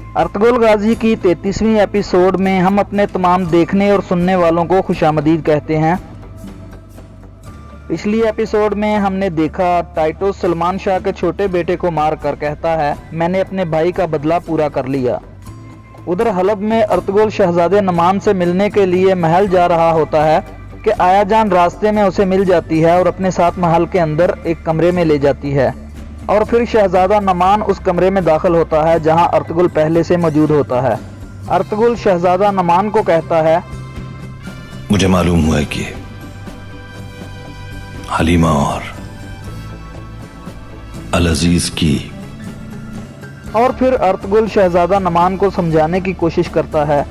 Ertugrul गाजी की 33वीं episode में हम अपने तमाम देखने और सुनने वालों को खुशामदीद कहते हैं। पिछली एपिसोड में हमने देखा टाइटस सलमान शाह के छोटे बेटे को मार कर कहता है मैंने अपने भाई का बदला पूरा कर लिया। उधर हलब में अर्तुगरुल शहजादे नमान से मिलने के लिए महल जा रहा होता है कि आया जान रास्ते में उसे मिल जाती है और अपने साथ महल के अंदर एक कमरे में ले जाती है और फिर शहजादा नमान उस कमरे में दाखिल होता है जहां अर्तुगरुल पहले से मौजूद होता है। अर्तुगरुल शहजादा नमान को कहता है मुझे मालूम हुआ है कि हलीमा और अल अजीज की। और फिर अर्तुगरुल शहजादा नमान को समझाने की कोशिश करता है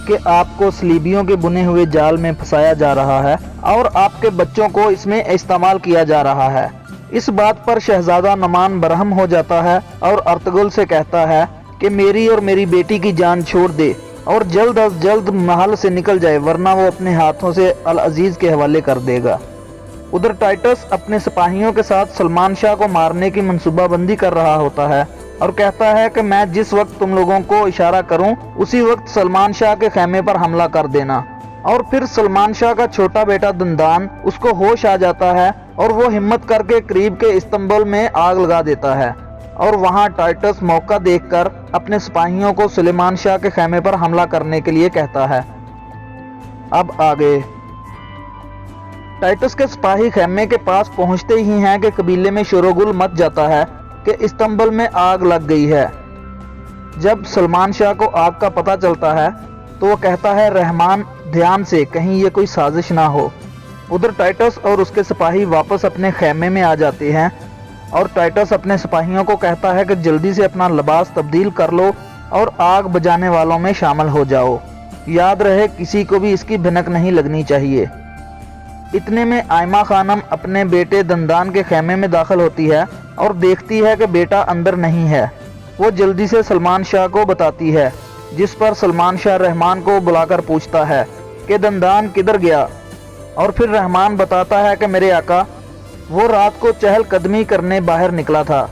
कि आपको सलीबियों के बुने हुए जाल में फंसाया जा रहा है और आपके बच्चों को इसमें इस्तेमाल किया जा रहा है। इस बात पर शहजादा नमान बरहम हो जाता है और अर्तुगरुल से कहता है कि मेरी और मेरी बेटी की जान छोड़ दे और जल्द अज जल्द महल से निकल जाए वरना वो अपने हाथों से अल अजीज के हवाले कर देगा। उधर टाइटस अपने सिपाहियों के साथ सलमान शाह को मारने की मंसूबाबंदी कर रहा होता है और कहता है कि मैं जिस वक्त तुम लोगों को इशारा करूं उसी वक्त सलमान शाह के खेमे पर हमला कर देना। और फिर सलमान शाह का छोटा बेटा दंदान उसको होश आ जाता है और वो हिम्मत करके करीब के इस्तांबुल में आग लगा देता है और वहां टाइटस मौका देखकर अपने सिपाहियों को सलमान शाह के खेमे पर हमला करने के लिए कहता है। अब आगे टाइटस के सिपाही खेमे के पास पहुंचते ही हैं कि कबीले में शोरगुल मच जाता है कि इस्तांबुल में आग लग गई है। जब सलमान शाह को आग का पता चलता है तो वो कहता है रहमान ध्यान से कहीं ये कोई साजिश ना हो। उधर टाइटस और उसके सिपाही वापस अपने खेमे में आ जाते हैं और टाइटस अपने सिपाहियों को कहता है कि जल्दी से अपना लिबास तब्दील कर लो और आग बुझाने वालों में शामिल हो जाओ। याद रहे किसी को भी इसकी भनक नहीं लगनी चाहिए। इतने में आयमा खानम अपने बेटे दंदान के खेमे में दाखिल होती है और देखती है कि बेटा अंदर नहीं है। वो जल्दी से सलमान शाह को बताती है जिस पर सलमान शाह रहमान को बुलाकर पूछता है कि दंदान किधर गया। और फिर रहमान बताता है कि मेरे आका वो रात को चहलकदमी करने बाहर निकला था।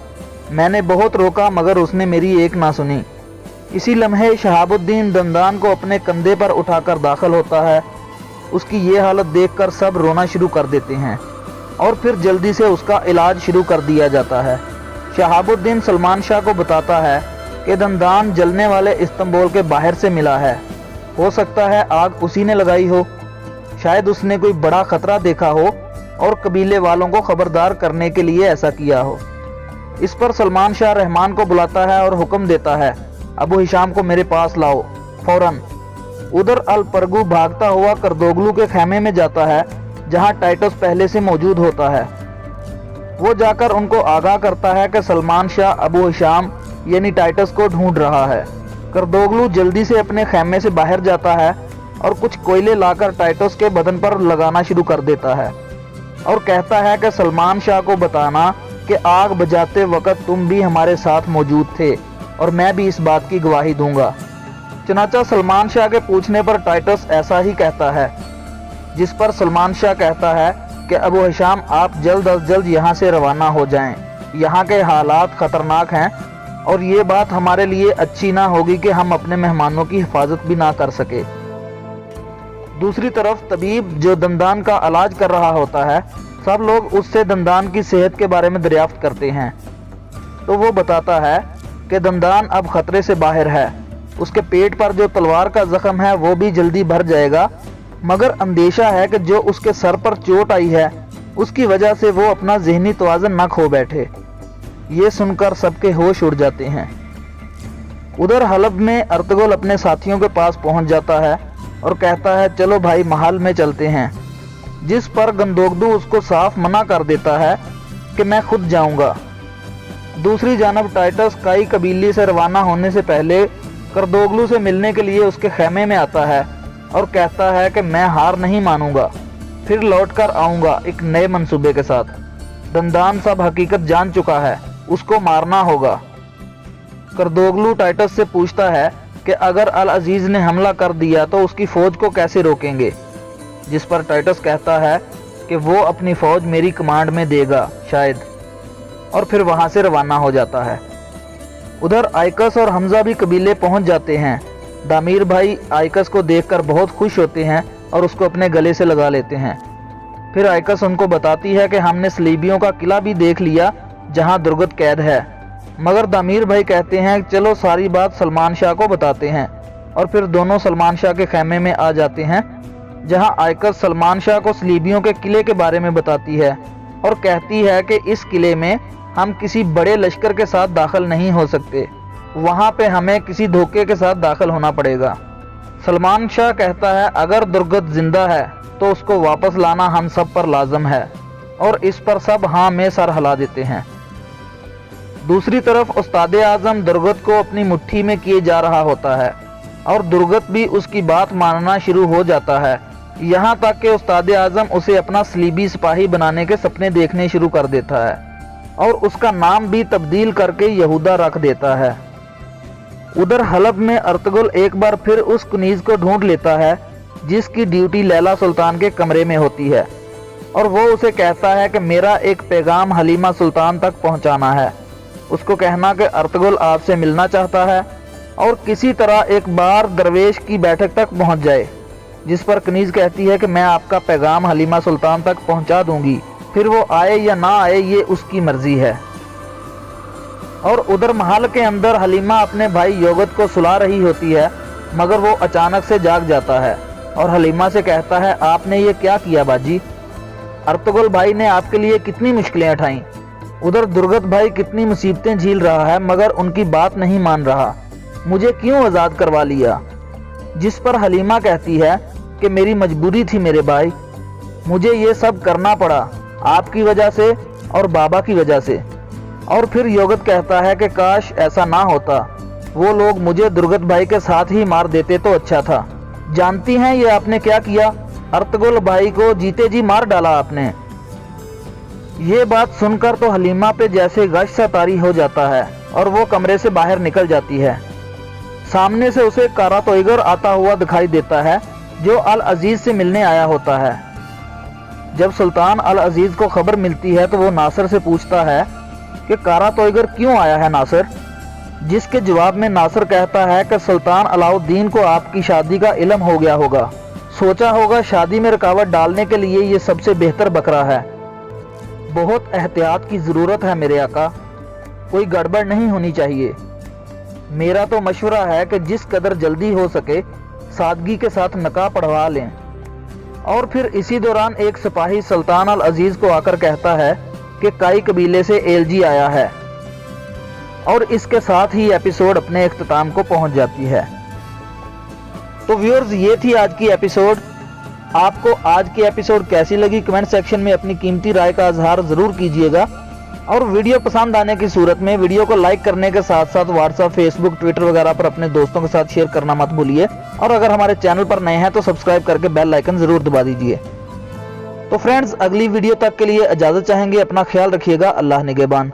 मैंने बहुत रोका मगर उसने मेरी एक ना सुनी। इसी लम्हे शहाबुद्दीन दंदान को अपने कंधे पर उठाकर दाखिल होता है। उसकी ये हालत देखकर सब रोना शुरू कर देते हैं और फिर जल्दी से उसका इलाज शुरू कर दिया जाता है। शहाबुद्दीन सलमान शाह को बताता है कि दंदान जलने वाले इस्तांबुल के बाहर से मिला है। हो सकता है आग उसी ने लगाई हो। शायद उसने कोई बड़ा खतरा देखा हो और कबीले वालों को खबरदार करने के लिए ऐसा किया हो। इस पर सलमान शाह रहमान को बुलाता है और हुक्म देता है अबू हिशाम को मेरे पास लाओ फौरन। उधर अल परगु भागता हुआ करदोगलू के खेमे में जाता है जहां टाइटस पहले से मौजूद होता है। वो जाकर उनको आगाह करता है कि सलमान शाह अबू हिशाम यानी टाइटस को ढूंढ रहा है। करदोगलू जल्दी से अपने खेमे से बाहर जाता है और कुछ कोयले लाकर टाइटस के बदन पर लगाना शुरू कर देता है और कहता है कि सलमान शाह को बताना कि आग बुझाते वक्त तुम भी हमारे साथ मौजूद थे और मैं भी इस बात की गवाही दूंगा। चनाचा सलमान शाह के पूछने पर टाइटस ऐसा ही कहता है जिस पर सलमान शाह कहता है कि अबू हिशाम आप जल्द अज जल्द यहाँ से रवाना हो जाएं। यहाँ के हालात खतरनाक हैं और ये बात हमारे लिए अच्छी ना होगी कि हम अपने मेहमानों की हिफाजत भी ना कर सके। दूसरी तरफ तबीब जो दंदान का इलाज कर रहा होता है सब लोग उससे दंदान की सेहत के बारे में दरियाफ्त करते हैं तो वो बताता है कि दंदान अब खतरे से बाहर है। उसके पेट पर जो तलवार का जख्म है वो भी जल्दी भर जाएगा मगर अंदेशा है कि जो उसके सर पर चोट आई है उसकी वजह से वो अपना जहनी तवाज़ुन न खो बैठे। ये सुनकर सबके होश उड़ जाते हैं। उधर हलब में अर्तुगरुल अपने साथियों के पास पहुंच जाता है और कहता है चलो भाई महल में चलते हैं। जिस पर गंदोगदू उसको साफ मना कर देता है कि मैं खुद जाऊंगा। दूसरी जानब टाइटस काई कबीले से रवाना होने से पहले करदोगलू से मिलने के लिए उसके खेमे में आता है और कहता है कि मैं हार नहीं मानूंगा, फिर लौटकर आऊंगा एक नए मंसूबे के साथ। दंदान सब हकीकत जान चुका है, उसको मारना होगा। करदोगलू टाइटस से पूछता है कि अगर अल अजीज ने हमला कर दिया तो उसकी फौज को कैसे रोकेंगे। जिस पर टाइटस कहता है कि वो अपनी फौज मेरी कमांड में देगा शायद, और फिर वहां से रवाना हो जाता है। उधर आइकस और हमजा भी कबीले पहुंच जाते हैं। दामिर भाई आइकस को देखकर बहुत खुश होते हैं और उसको अपने गले से लगा लेते हैं। फिर आइकस उनको बताती है कि हमने सलीबियों का किला भी देख लिया जहां दुर्गत कैद है। मगर दामिर भाई कहते हैं चलो सारी बात सलमान शाह को बताते हैं, और फिर दोनों सलमान शाह के खेमे में आ जाते हैं, जहां आइकस सलमान शाह को सलीबियों के किले के बारे में बताती है और कहती है कि इस किले में हम किसी बड़े लश्कर के साथ दाखिल नहीं हो सकते, वहां पे हमें किसी धोखे के साथ दाखिल होना पड़ेगा। सलमान शाह कहता है अगर दुर्गत जिंदा है तो उसको वापस लाना हम सब पर लाजम है, और इस पर सब हाँ में सर हिला देते हैं। दूसरी तरफ उस्ताद आजम दुर्गत को अपनी मुट्ठी में किए जा रहा होता है और दुर्गत भी उसकी बात मानना शुरू हो जाता है, यहाँ तक कि उस्ताद आजम उसे अपना सलीबी सिपाही बनाने के सपने देखने शुरू कर देता है और उसका नाम भी तब्दील करके यहूदा रख देता है। उधर हलब में अर्तुगरुल एक बार फिर उस कुनीज को ढूंढ लेता है जिसकी ड्यूटी लैला सुल्तान के कमरे में होती है, और वो उसे कहता है कि मेरा एक पैगाम हलीमा सुल्तान तक पहुंचाना है। उसको कहना कि अर्तुगरुल आपसे मिलना चाहता है और किसी तरह एक बार दरवेश की बैठक तक पहुंच जाए। जिस पर कनीज कहती है कि मैं आपका पैगाम हलीमा सुल्तान तक पहुंचा दूंगी, फिर वो आए या ना आए ये उसकी मर्जी है। और उधर महल के अंदर हलीमा अपने भाई योगत को सुला रही होती है, मगर वो अचानक से जाग जाता है और हलीमा से कहता है आपने ये क्या किया बाजी? अर्तुगरुल भाई ने आपके लिए कितनी मुश्किलें उठाई। उधर दुर्गत भाई कितनी मुसीबतें झेल रहा है मगर उनकी बात नहीं मान रहा, मुझे क्यों आज़ाद करवा लिया? जिस पर हलीमा कहती है कि मेरी मजबूरी थी मेरे भाई, मुझे ये सब करना पड़ा आपकी वजह से और बाबा की वजह से। और फिर योगत कहता है कि काश ऐसा ना होता, वो लोग मुझे दुर्गत भाई के साथ ही मार देते तो अच्छा था। जानती हैं ये आपने क्या किया? अर्तुगरुल भाई को जीते जी मार डाला आपने। ये बात सुनकर तो हलीमा पे जैसे गश सा तारी हो जाता है और वो कमरे से बाहर निकल जाती है। सामने से उसे कारा तोइगर आता हुआ दिखाई देता है जो अल अजीज से मिलने आया होता है। जब सुल्तान अल अजीज को खबर मिलती है तो वो नासिर से पूछता है कि कारा तोइगर क्यों आया है नासिर? जिसके जवाब में नासिर कहता है कि सुल्तान अलाउद्दीन को आपकी शादी का इल्म हो गया होगा, सोचा होगा शादी में रुकावट डालने के लिए ये सबसे बेहतर बकरा है। बहुत एहतियात की ज़रूरत है मेरे आका, कोई गड़बड़ नहीं होनी चाहिए। मेरा तो मशवरा है कि जिस कदर जल्दी हो सके सादगी के साथ निकाह पढ़वा लें। और फिर इसी दौरान एक सिपाही सुल्तान अल अजीज को आकर कहता है कि काई कबीले से एलजी आया है, और इसके साथ ही एपिसोड अपने इख्तिताम को पहुंच जाती है। तो व्यूअर्स, ये थी आज की एपिसोड। आपको आज की एपिसोड कैसी लगी कमेंट सेक्शन में अपनी कीमती राय का इजहार जरूर कीजिएगा, और वीडियो पसंद आने की सूरत में वीडियो को लाइक करने के साथ साथ व्हाट्सएप, फेसबुक, ट्विटर वगैरह पर अपने दोस्तों के साथ शेयर करना मत भूलिए, और अगर हमारे चैनल पर नए हैं तो सब्सक्राइब करके बेल आइकन जरूर दबा दीजिए। तो फ्रेंड्स, अगली वीडियो तक के लिए इजाजत चाहेंगे। अपना ख्याल रखिएगा। अल्लाह निगहबान।